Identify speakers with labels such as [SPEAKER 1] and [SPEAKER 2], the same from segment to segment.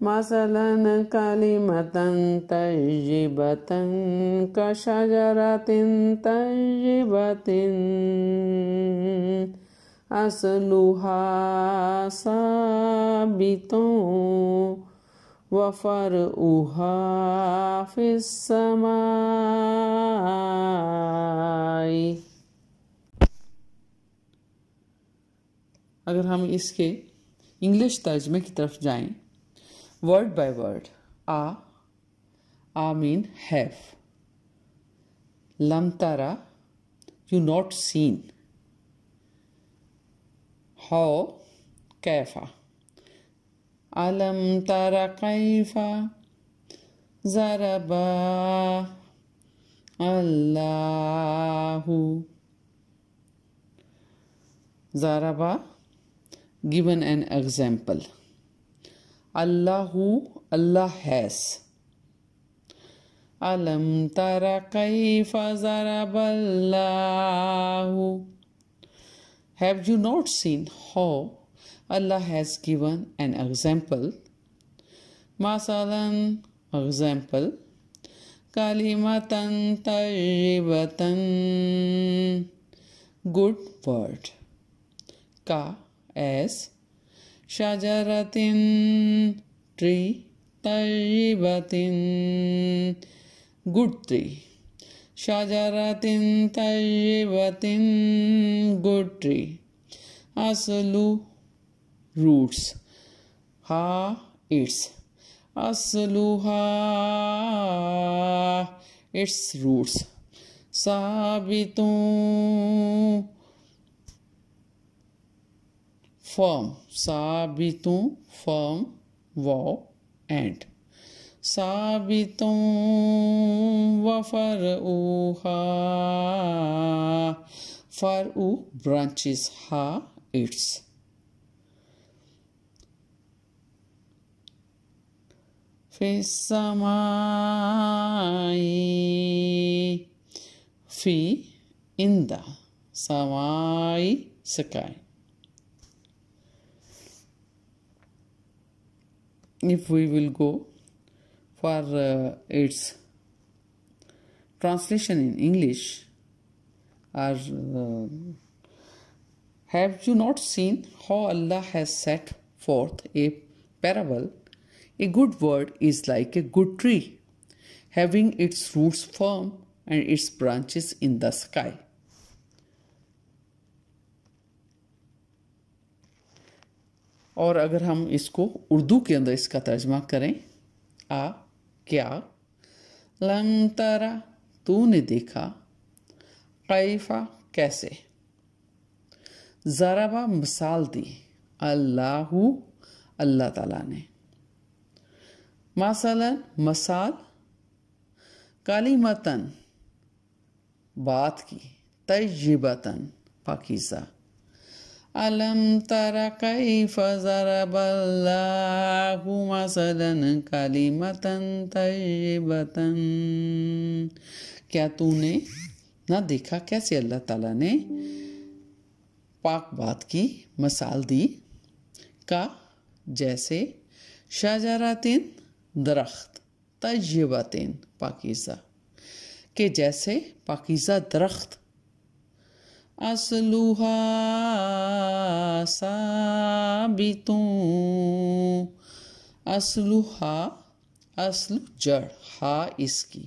[SPEAKER 1] مثلا كلمة طيبة كشجرة طيبة أصلها ثابت وفرعها في السماء. اگر ہم اس کے انگلش ترجمے کی طرف جائیں ورڈ بائی ورڈ. آ مین ہیو. لم ترا یو ناٹ سین. ہاؤ کیفا. علم ترا کیفا ضرب اللہ. ضربا given an example. Allahu, Allah has. Alam tara kayfa zaraballahu. Have you not seen how Allah has given an example? Masalan, example. Kalimatan tayyibatan. Good word. Ka as shajaratin tree, tayyibatin good tree. Shajaratin tayyibatin good tree. Aslu roots. Ha its. Asluha its roots. Sabitun firm. Sabitun firm wow and. Sabitun wa far'uha. Far'u branches ha its. Fi samai. Fi in the. Samai sky. If we will go for its translation in English, or have you not seen how Allah has set forth a parable? A good word is like a good tree, having its roots firm and its branches in the sky. اور اگر ہم اس کو اردو کے اندر اس کا ترجمہ کریں کیا. لم ترا تو نے دیکھا. کیفا کیسے. ضربا مثال دی. اللہ اللہ تعالیٰ نے. مثلا مثال. کلمتن بات کی. طیبتن پاکیزہ. علم ترا کیف ضرب اللہ مثلا کلمتا طیبتا. کیا تو نے نہ دیکھا کیسے اللہ تعالیٰ نے پاک بات کی مثال دی. کا جیسے. شجراتن درخت. طیباتن پاکیزہ کہ جیسے پاکیزہ درخت. اصلها ثابتون. اصلها اصل جڑ. ہا اس کی.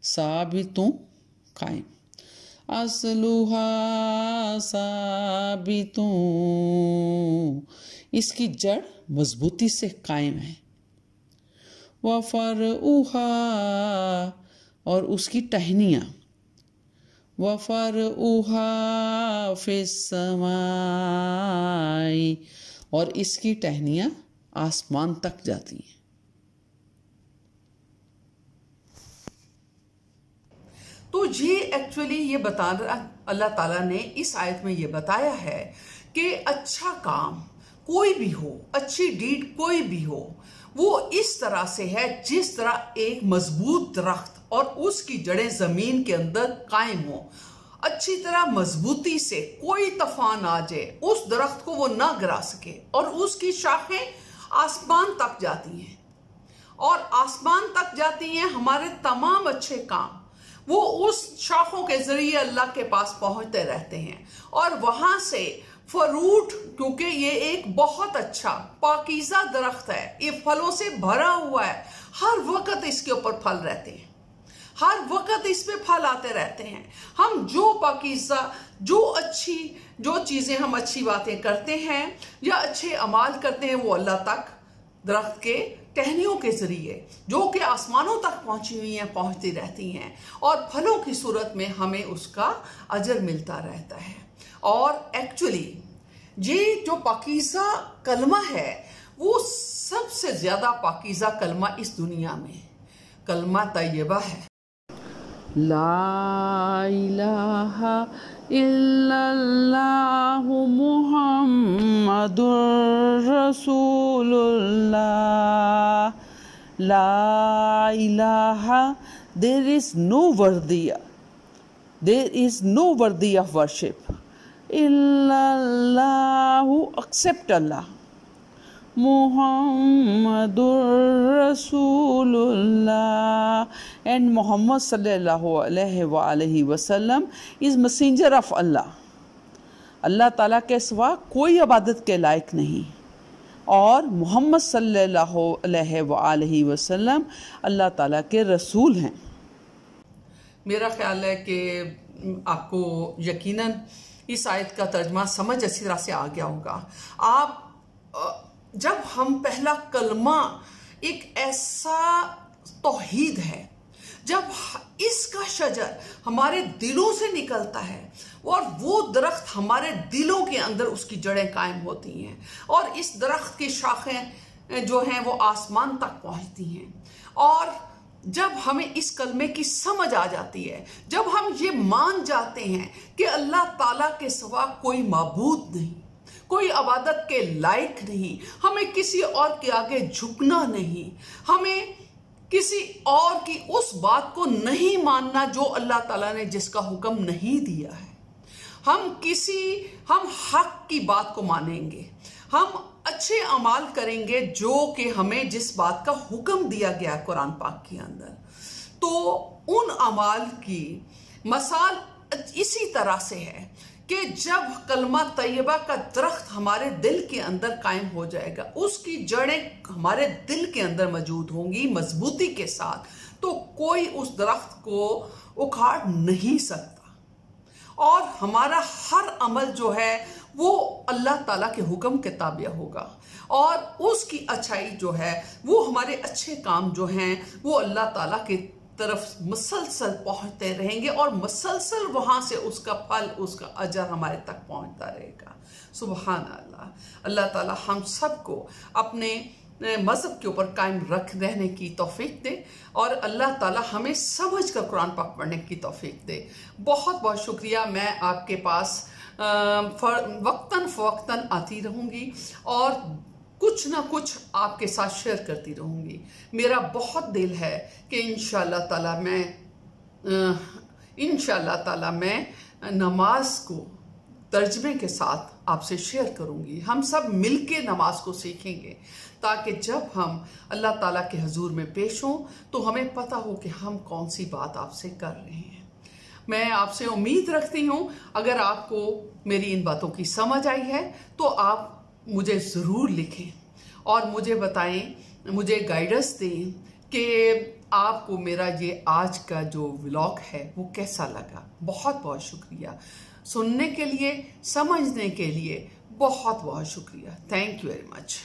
[SPEAKER 1] ثابتون قائم. اصلها ثابتون اس کی جڑ مضبوطی سے قائم ہے. وفرعها اور اس کی ٹہنیاں. وَفَرْعُهَا فِي السَّمَاءِ اور اس کی ٹہنیاں آسمان تک جاتی ہیں.
[SPEAKER 2] تو یہ ایکچولی یہ بتانا اللہ تعالیٰ نے اس آیت میں یہ بتایا ہے کہ اچھا کام کوئی بھی ہو, اچھی ڈیڈ کوئی بھی ہو, وہ اس طرح سے ہے جس طرح ایک مضبوط درخت اور اس کی جڑیں زمین کے اندر قائم ہوں. اچھی طرح مضبوطی سے کوئی طوفان آ جائے اس درخت کو وہ نہ گرا سکے اور اس کی شاخیں آسمان تک جاتی ہیں. اور آسمان تک جاتی ہیں ہمارے تمام اچھے کام، وہ اس شاخوں کے ذریعے اللہ کے پاس پہنچتے رہتے ہیں، اور وہاں سے فروٹ، کیونکہ یہ ایک بہت اچھا پاکیزہ درخت ہے، یہ پھلوں سے بھرا ہوا ہے، ہر وقت اس کے اوپر پھل رہتے ہیں، ہر وقت اس پہ پھل آتے رہتے ہیں۔ ہم جو پاکیزہ، جو چیزیں ہم اچھی باتیں کرتے ہیں یا اچھے اعمال کرتے ہیں، وہ اللہ تک درخت کے ٹہنیوں کے ذریعے جو کہ آسمانوں تک پہنچی ہوئی ہیں پہنچتی رہتی ہیں، اور پھلوں کی صورت میں ہمیں اس کا اجر ملتا رہتا ہے۔ اور ایکچولی یہ جو پاکیزہ کلمہ ہے وہ سب سے زیادہ پاکیزہ کلمہ اس دنیا میں کلمہ طیبہ ہے۔
[SPEAKER 1] لا الہ الا اللہ محمد رسول اللہ۔ لا الہ، there is no worthy of worship الا اللہ except Allah، محمد رسول اللہ، and Muhammad sallallahu alaihi wasallam is messenger of Allah۔ اللہ تعالیٰ کے سوا کوئی عبادت کے لائق نہیں، اور محمد صلی اللہ علیہ وسلم اللہ تعالیٰ کے رسول ہیں۔
[SPEAKER 2] میرا خیال ہے کہ آپ کو یقیناً اس آیت کا ترجمہ سمجھ اچھی طرح سے آ گیا ہوگا۔ جب ہم پہلا کلمہ، ایک ایسا توحید ہے، جب اس کا شجر ہمارے دلوں سے نکلتا ہے اور وہ درخت ہمارے دلوں کے اندر اس کی جڑیں قائم ہوتی ہیں، اور اس درخت کی شاخیں جو ہیں وہ آسمان تک پہنچتی ہیں، اور جب ہمیں اس کلمے کی سمجھ آ جاتی ہے، جب ہم یہ مان جاتے ہیں کہ اللہ تعالیٰ کے سوا کوئی معبود نہیں، کوئی عبادت کے لائق نہیں، ہمیں کسی اور کے آگے جھکنا نہیں، ہمیں کسی اور کی اس بات کو نہیں ماننا جو اللہ تعالیٰ نے جس کا حکم نہیں دیا ہے، ہم حق کی بات کو مانیں گے، ہم اچھے اعمال کریں گے جو کہ ہمیں جس بات کا حکم دیا گیا قرآن پاک کے اندر، تو ان اعمال کی مثال اسی طرح سے ہے کہ جب کلمہ طیبہ کا درخت ہمارے دل کے اندر قائم ہو جائے گا، اس کی جڑیں ہمارے دل کے اندر موجود ہوں گی مضبوطی کے ساتھ، تو کوئی اس درخت کو اکھاڑ نہیں سکتا، اور ہمارا ہر عمل جو ہے وہ اللہ تعالیٰ کے حکم کے تابع ہوگا، اور اس کی اچھائی جو ہے وہ ہمارے اچھے کام جو ہیں وہ اللہ تعالیٰ کی طرف مسلسل پہنچتے رہیں گے، اور مسلسل وہاں سے اس کا پھل، اس کا اجر ہمارے تک پہنچتا رہے گا۔ سبحان اللہ۔ اللہ تعالیٰ ہم سب کو اپنے مذہب کے اوپر قائم رہنے کی توفیق دے، اور اللہ تعالیٰ ہمیں سمجھ کر قرآن پاک پڑھنے کی توفیق دے۔ بہت بہت شکریہ۔ میں آپ کے پاس وقتاً فوقتاً آتی رہوں گی اور کچھ نہ کچھ آپ کے ساتھ شیئر کرتی رہوں گی۔ میرا بہت دل ہے کہ انشاءاللہ تعالیٰ میں نماز کو ترجمے کے ساتھ آپ سے شیئر کروں گی۔ ہم سب مل کے نماز کو سیکھیں گے، تاکہ جب ہم اللہ تعالیٰ کے حضور میں پیش ہوں تو ہمیں پتہ ہو کہ ہم کون سی بات آپ سے کر رہے ہیں۔ میں آپ سے امید رکھتی ہوں اگر آپ کو میری ان باتوں کی سمجھ آئی ہے تو آپ مجھے ضرور لکھیں اور مجھے بتائیں، مجھے گائیڈنس دیں کہ آپ کو میرا یہ آج کا جو ولاگ ہے وہ کیسا لگا۔ بہت بہت شکریہ سننے کے لیے، سمجھنے کے لیے، بہت بہت شکریہ۔ Thank you very much.